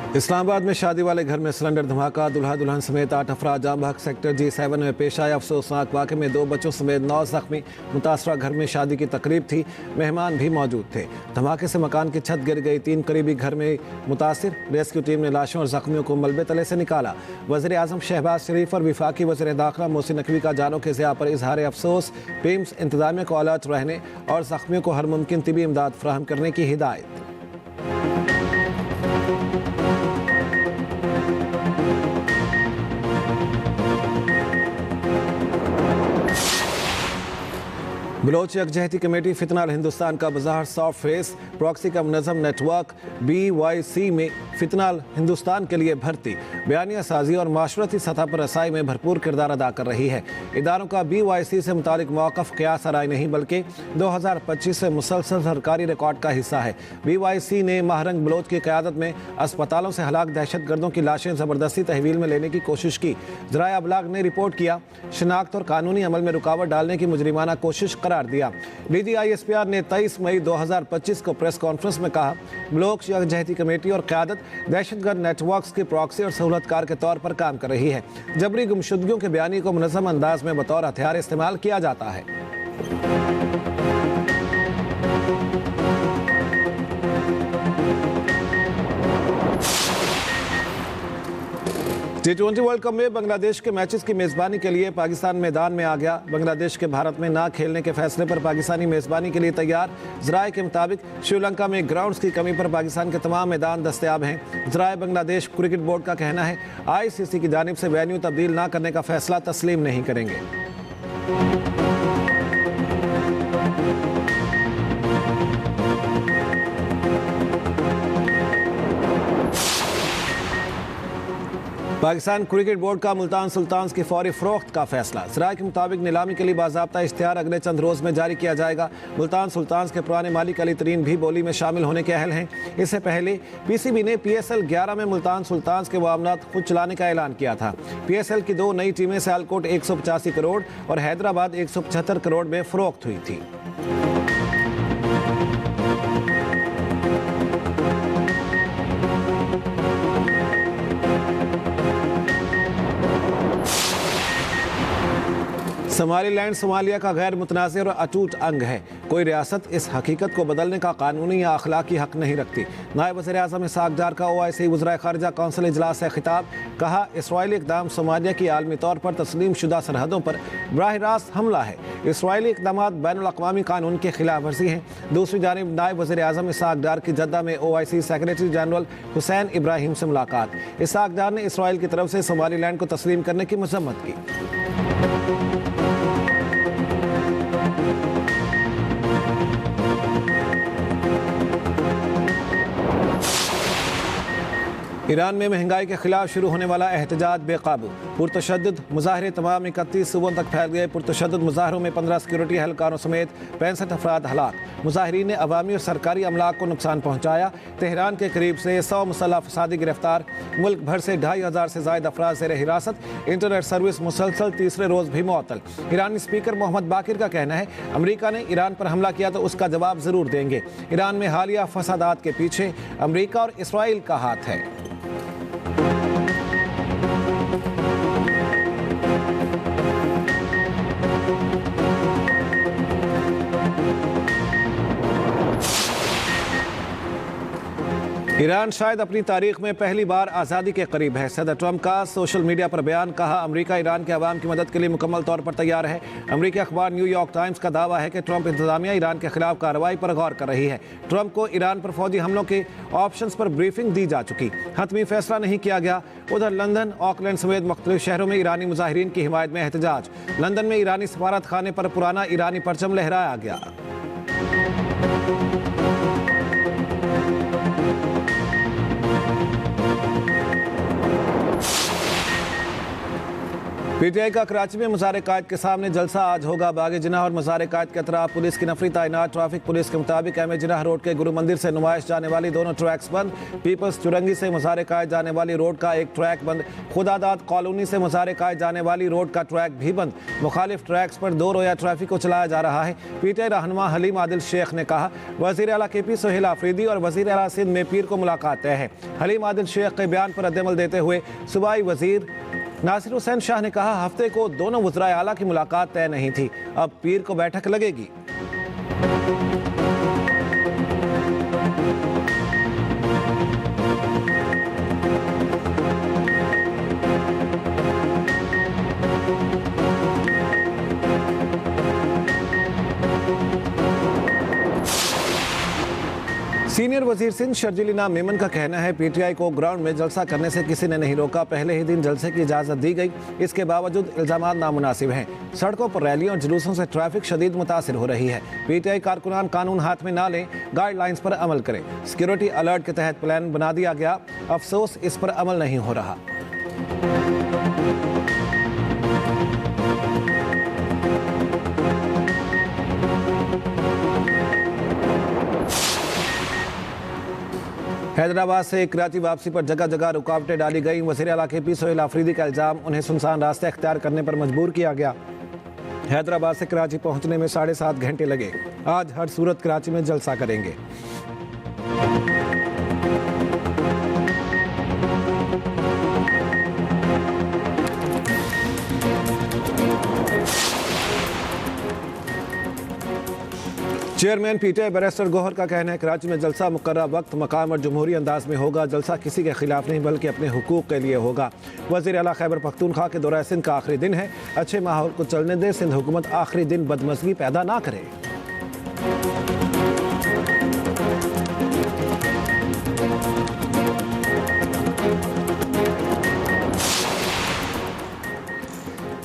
इस्लामाबाद में शादी वाले घर में सिलेंडर धमाका, दुल्हा दुल्हन समेत 8 अफराद जाम बहक। सेक्टर G7 में पेश आए अफसोसनाक वाक़े में 2 बच्चों समेत 9 जख्मी। मुतासरा घर में शादी की तकरीब थी, मेहमान भी मौजूद थे। धमाके से मकान की छत गिर गई, 3 करीबी घर में मुतासिर। रेस्क्यू टीम ने लाशों और जख्मियों को मलबे तले से निकाला। वज़ीर आज़म शहबाज शरीफ और वफाकी वज़ीर दाखिला मोहसिन नकवी का जानों के ज़िया पर इजहार अफसोस। पीएम्स इंतजामिया को अलर्ट रहने और जख्मियों को हर मुमकिन तिबी इमदाद फराहम करने की हिदायत। बलोच यकजहती कमेटी फितनाल हिंदुस्तान का बज़ाहिर सॉफ्ट फेस, प्रॉक्सी का मुनज़्ज़म नेटवर्क BYC में फितनाल हिंदुस्तान के लिए भर्ती, बयानिया साजी और माशरती सतह पर रसाई में भरपूर किरदार अदा कर रही है। इदारों का BYC से मुतालिक मौक़िफ़ क़ियास आराई नहीं बल्कि 2025 से मुसलसल सरकारी रिकॉर्ड का हिस्सा है। BYC ने महारंग बलोच की क़यादत में अस्पतालों से हलाक दहशतगर्दों की लाशें ज़बरदस्ती तहवील में लेने की कोशिश की। ज़राए अबलाग ने रिपोर्ट किया, शनाख्त और कानूनी अमल में रुकावट डालने की मुजरिमाना कोशिश करार दिया। DGISPR ने 23 मई 2025 को प्रेस कॉन्फ्रेंस में कहा, बलोच यकजहती कमेटी और क़यादत दहशतगर्द नेटवर्क्स की प्रॉक्सी और सहूलतकार के तौर पर काम कर रही है। जबरी गुमशुदगियों के बयानी को मुनज़्ज़म अंदाज में बतौर हथियार इस्तेमाल किया जाता है। T20 वर्ल्ड कप में बांग्लादेश के मैचेस की मेज़बानी के लिए पाकिस्तान मैदान में आ गया। बांग्लादेश के भारत में ना खेलने के फैसले पर पाकिस्तानी मेज़बानी के लिए तैयार। ज़राए के मुताबिक श्रीलंका में ग्राउंड्स की कमी पर पाकिस्तान के तमाम मैदान दस्तयाब हैं। ज़राए बांग्लादेश क्रिकेट बोर्ड का कहना है, ICC की जानिब से वेन्यू तब्दील ना करने का फैसला तस्लीम नहीं करेंगे। पाकिस्तान क्रिकेट बोर्ड का मुल्तान सुल्तान्स की फौरी फरोख्त का फैसला। ज़राए के मुताबिक नीलामी के लिए बाज़ाब्ता इश्तिहार अगले चंद रोज़ में जारी किया जाएगा। मुल्तान सुल्तान्स के पुराने मालिक अली तरीन भी बोली में शामिल होने के अहल हैं। इससे पहले PCB ने PSL 11 में मुल्तान सुल्तान्स के मामलात खुद चलाने का ऐलान किया था। PSL की 2 नई टीमें सियालकोट 185 करोड़ और हैदराबाद 175 करोड़ में फरोख्त हुई थी। सोमालीलैंड सोमालिया का गैर मुतनाज़ और अटूट अंग है। कोई रियासत इस हकीकत को बदलने का कानूनी या अखलाकी हक नहीं रखती। नायब वज़ीर आज़म इसहाक़ डार का OIC वज़राए ख़ारिजा कौंसिल इजलास से खिताब, कहा, इसराइली इक़दाम सोमालिया की आलमी तौर पर तस्लीम शुदा सरहदों पर बराह रास्त हमला है। इसराइली इक़दामात बैनुल-अक़वामी कानून की खिलाफ वर्जी हैं। दूसरी जानिब नायब वज़ीर आज़म इसहाक़ डार की जद्दा में OIC secretary general Hussain Ibrahim से मुलाकात। इसहाक़ डार ने इसराइल की तरफ से सोमालीलैंड को तस्लीम करने की मज़म्मत की। ईरान में महंगाई के खिलाफ शुरू होने वाला एहतजाज बेकाबू, पुरतशद्दुद मुजाहरे तमाम 31 सूबों तक फैल गए। पुरतशद्दुद मुजाहरों में 15 सिक्योरिटी एहलकारों समेत 65 अफराद हलाक। मुजाहिरीन ने अवामी और सरकारी अमलाक को नुकसान पहुँचाया। तेहरान के करीब से 100 मुसल्लह फसादी गिरफ्तार। मुल्क भर से 2500 से ज़ायद अफराद ज़ेर हिरासत। इंटरनेट सर्विस मुसलसल तीसरे रोज़ भी मुअत्तल। ईरानी स्पीकर मोहम्मद बाकिर का कहना है, अमरीका ने ईरान पर हमला किया तो उसका जवाब ज़रूर देंगे। ईरान में हालिया फसादात के पीछे अमरीका और इसराइल का हाथ है। ईरान शायद अपनी तारीख में पहली बार आज़ादी के करीब है। सदर ट्रंप का सोशल मीडिया पर बयान, कहा, अमेरिका ईरान के अवाम की मदद के लिए मुकम्मल तौर पर तैयार है। अमेरिकी अखबार न्यूयॉर्क टाइम्स का दावा है कि ट्रंप इंतजामिया ईरान के खिलाफ कार्रवाई पर गौर कर रही है। ट्रंप को ईरान पर फौजी हमलों के ऑप्शंस पर ब्रीफिंग दी जा चुकी, हतमी फैसला नहीं किया गया। उधर लंदन, ऑकलैंड समेत मुख्तलिफ शहरों में ईरानी मुजाहिरीन की हिमायत में एहतजाज। लंदन में ईरानी सफारत खाने पर पुराना ईरानी परचम लहराया गया। पीटीआई का कराची में मज़ार-ए-कायद के सामने जलसा आज होगा। बाग जिनाह और मज़ार-ए-कायद के अतराफ पुलिस की नफरी तैनात। ट्रैफिक पुलिस के मुताबिक अहमद जिनाह रोड के गुरु मंदिर से नुमाइश जाने वाली दोनों ट्रैक्स बंद। पीपल्स चुरंगी से मज़ार-ए-कायद जाने वाली रोड का एक ट्रैक बंद। खुदादाद कॉलोनी से मज़ार-ए-कायद जाने वाली रोड का ट्रैक भी बंद। मुखालिफ ट्रैक्स पर दो रोया ट्रैफिक को चलाया जा रहा है। पीटीआई रहनुमा हलीम आदिल शेख ने कहा, वज़ीर आला KP सोहेल आफरीदी और वज़ीर आला सिंध में पीर को मुलाकात तय है। हलीम आदिल शेख के बयान पर रद्द-ए-अमल देते हुए सूबाई वज़ीर नासिर हुसैन शाह ने कहा, हफ्ते को दोनों वज़राए आला की मुलाकात तय नहीं थी, अब पीर को बैठक लगेगी। सीनियर वजीर सिंध शर्जील इनाम मेमन का कहना है, पीटीआई को ग्राउंड में जलसा करने से किसी ने नहीं रोका। पहले ही दिन जलसे की इजाज़त दी गई, इसके बावजूद इल्ज़ामात नामुनासिब हैं। सड़कों पर रैलियों और जुलूसों से ट्रैफिक शदीद मुतासिर हो रही है। पीटीआई कारकुनान कानून हाथ में ना लें, गाइडलाइंस पर अमल करें। सिक्योरिटी अलर्ट के तहत प्लान बना दिया गया, अफसोस इस पर अमल नहीं हो रहा। हैदराबाद से कराची वापसी पर जगह जगह रुकावटें डाली गई। वज़ीर आला KP सोहेल आफरीदी का इल्ज़ाम, उन्हें सुनसान रास्ते अख्तियार करने पर मजबूर किया गया। हैदराबाद से कराची पहुंचने में 7.5 घंटे लगे। आज हर सूरत कराची में जलसा करेंगे। चेयरमैन पीटीआई बैरिस्टर गौहर का कहना है, कराची में जलसा मुकर्रर वक्त, मकाम और जमहूरी अंदाज में होगा। जलसा किसी के खिलाफ नहीं बल्कि अपने हुकूक के लिए होगा। वज़ीर आला खैबर पख्तूनख्वा के दौरा सिंध का आखिरी दिन है, अच्छे माहौल को चलने दें। सिंध हुकूमत आखिरी दिन बदमज़गी पैदा ना करे।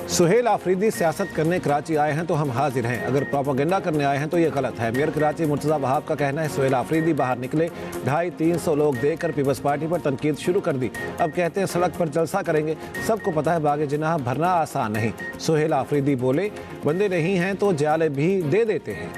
सोहेल आफरीदी सियासत करने कराची आए हैं तो हम हाजिर हैं, अगर प्रोपेगेंडा करने आए हैं तो ये गलत है। मेयर कराची मुर्तज़ा वहाब का कहना है, सोहेल आफरीदी बाहर निकले, 250-300 लोग देखकर पीपल्स पार्टी पर तनकीद शुरू कर दी। अब कहते हैं सड़क पर जलसा करेंगे। सबको पता है बाग जिनाह भरना आसान नहीं। सोहेल आफरीदी बोले, बंदे नहीं हैं तो जाले भी दे देते हैं।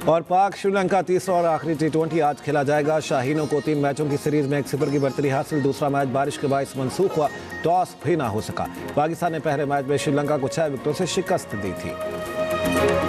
और पाक श्रीलंका तीसरा और आखिरी T20 आज खेला जाएगा। शाहीनों को 3 मैचों की सीरीज में 1-0 की बढ़तरी हासिल। दूसरा मैच बारिश के बायस मनसूख हुआ, टॉस भी ना हो सका। पाकिस्तान ने पहले मैच में श्रीलंका को 6 विकेटों से शिकस्त दी थी।